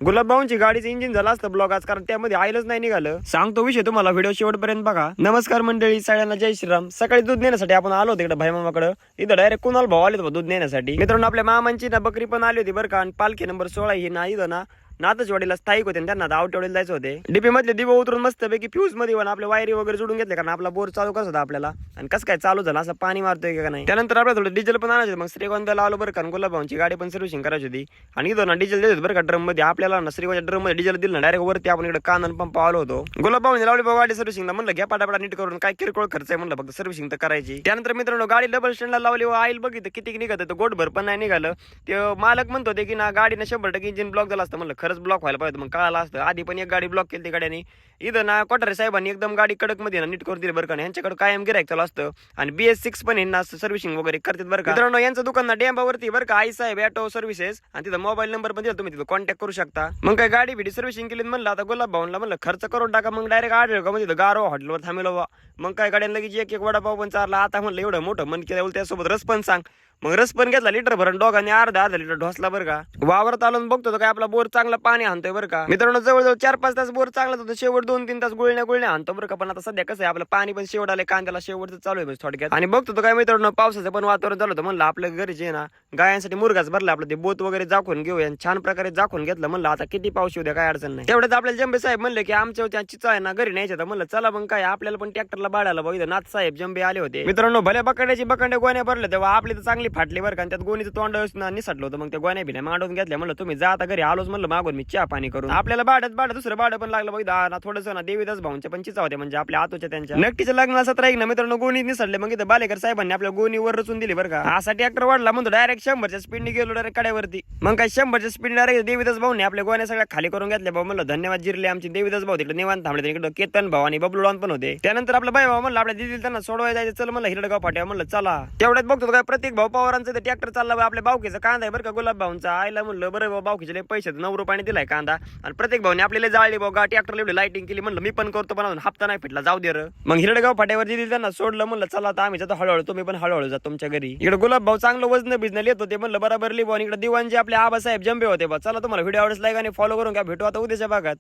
गुलाबभाऊंची गाडीचं इंजिन झालं असतं ब्लॉक आज, कारण त्यामध्ये आईलच नाही निघालं. सांगतो विषय तुम्हाला, व्हिडिओ शेवटपर्यंत बघा. नमस्कार मंडळी, सगळ्यांना जय श्रीराम. सकाळी दूध नेण्यासाठी आपण आलो तिकडे भाई मामाकडे. इथं डायरेक्ट कुणाल भाऊ आले दूध नेण्यासाठी. मित्रांनो, आपल्या मामांची ना बकरी पण आली होती बरं का. आणि पालखी नंबर 16 ही ना इथं ना नाथचवाडीला स्थायिक होते, त्यांना आवटेवाडीला जायचं होते. डीपी मधले दिवे उतरून मस्त पैकी फ्यूज मध्ये आपले वायरी वगैरे जोडून घेतले, कारण आपला बोर चालू करत होता आपल्याला. आणि कसं काय चालू झालं, असं पाणी मारतोय का नाही. त्यानंतर आपल्याला थोडं डिझेल पण आणायचं. मग श्रीगोंद्याला आलो बरं का. गुलाबभाऊंची गाडी पण सर्व्हिसिंग करायची होती. आणि इथं ना डिझेल देत बरं का ड्रम मध्ये. आपल्याला ना श्रीगोंद्या ड्रम मध्ये डिझेल दिलं ना डायरेक्ट वरती आपण इकडे कानन पंप आलो होतो. गुलाबभाऊने लावली गाडी सर्व्हिसिंगला. म्हणलं घ्या पाटापाटा नीट करून, काय किरकोळ खर्च आहे म्हणलं, फक्त सर्व्हिसिंग तर करायची. त्यानंतर मित्रांनो गाडी डबल स्टँडला लावली. ऑइल बघितलं किती निघत होतं, गोटभर पण नाही निघालं. ते मालक म्हणत होते की ना गाडीनं 100% इंजिन ब्लॉक झालं असतं. म्हणलं खरंच ब्लॉक व्हायला पाहिजे. मग कळालं असतं. आधी पण एक गाडी ब्लॉक केली गाड्यानी. इथं ना कोठारे साहेबांनी एकदम गाडी कडक मध्ये ना नीट करून दिली बरं का. यांच्याकडे कायम गिरायक चालू असतं. आणि BS6 पण यांना सर्व्हिसिंग वगैरे करतात बरं का. मित्रांनो, यांचं दुकान ना डेंबावरती बरं का, आई साहेब ऑटो सर्व्हिसेस. आणि तिथं मोबाईल नंबर पण दिला, तुम्ही तिथं कॉन्टॅक्ट करू शकता. मग काय गाडी भेटी सर्व्हिसिंग केली. म्हणलं आता गुलाबभाऊला म्हणलं खर्च करून टाका. मग डायरेक्ट आढळलं म्हणजे गारो हॉटेलवर थांबलो. मग काय गाड्यांना लगेच एक वडापाव पण चारला. आता म्हणलं एवढं मोठं मन केलं, त्यासोबत रस पण सांग. मग रस पण घेतला लिटर भरून दोघांनी, अर्धा लिटर ढोसला बरं का. वावरात आलो बघतो काय आपला बोर चांगला पाणी आणतोय बरं का. मित्रांनो, जवळजवळ 4-5 तास बोर चांगला होतं. शेवट 2-3 तास गुळण्या आणतो बरं का. पण आता सध्या कसं आहे, आपलं पाणी पण शेवट आले, कांद्याला शेवटचं चालू आहे थोडक्यात. आणि बघतो काय मित्रांनो, पावसाचं पण वातावरण झालं होतं. म्हणलं आपल्या घरीचे ना गायांसाठी मुरगाच भरला. आपलं ते बोत वगैरे जाखून घेऊया. छान प्रकारे जाखून घेतलं. म्हणलं आता किती पाऊस येऊ द्या, काय अडचण नाही. तेवढ्याच आपल्याला जंबे साहेब म्हणले की आमच्या त्या चिचा आहे ना घरी न्यायच्या. तर म्हणलं चला मग काय, आपल्याला पण ट्रॅक्टरला बाळाला बघितलं. नाथ साहेब जंबे आले होते. मित्रांनो, भल्या बकड्या गोण्या भरल्या तेव्हा आपली तर चांगली फाटली बरं का. त्यात गोणीचं तोंड निसटलं होतं. मग त्या गोण्या भिण्या मांडून घेतल्या. म्हणलं तुम्ही जा आता घरी. आलोच म्हणलं मागून मी चहा पाणी करून. आपल्याला बाडत दुसरं बाड पण लागलं बघा ना. थोडंसं ना देवीदास भाऊंच्या पण चिचा होत्या, म्हणजे आपल्या आतोच्या त्यांच्या नक्कीच्या लग्नाला 17 ना मित्रांनो गोणी निसटले. मग इथं बालेकर साहेबांनी आपल्या गोणीवर रचून दिली बरं का. असा ट्रॅक्टर वाढला म्हणतो डायरेक्ट 100च्या स्पीडने गेलो डायरेक्ट कड्यावरती. मग काय 100च्या स्पीड डायरेक्ट देवीदास भाऊने आपल्या गोण्या सगळ्या खाली करून घेतल्या. भाऊ म्हणलं धन्यवाद जिरले आमचे. देवीदास भाऊ तिकडे निवांत थांबले. तिकडे केतन भाऊ आणि बबलू लॉन पण होते. त्यानंतर आपला भाई भाऊ म्हणलं आपल्या दिदीला त्यांना सोडवायला जायचं. चल म्हणलं हिरडगाव फाट्या. म्हणलं चला. तेवढ्यात बघतो काय प्रत्येक भाऊ पवारांचं ट्रॅक्टर चालला. आपल्या बावकीचा कांदा आहे बरं का गुलाबभाऊंचा. आईला म्हणलं बरं बावकीचे पैसे 9 रुपयाने दिलाय कांदा. आणि प्रत्येक भाऊने आपल्याला जाळली बघा. ट्रॅक्टर एवढी लाइटिंग केली. म्हणलं मी पण करतो, पण हप्ता नाही फिटला, जाऊ दे. मग हिरडगाव फाट्यावर दिली त्यांना सोडलं. म्हणलं चला आता आम्ही जातो हळूहळू, तुम्ही पण हळूहळू जा तुमच्या घरी. इकडे गुलाबभाऊ चांगलं वजन बिजन येत होते. म्हणलं बरोबर लिहू. आणि इकडे दिवाणजी आपले आबासाहेब जंबे होते. चला, तुम्हाला व्हिडिओ आवडला लाईक आणि फॉलो करून घ्या. भेटू आता उद्याच्या भागात.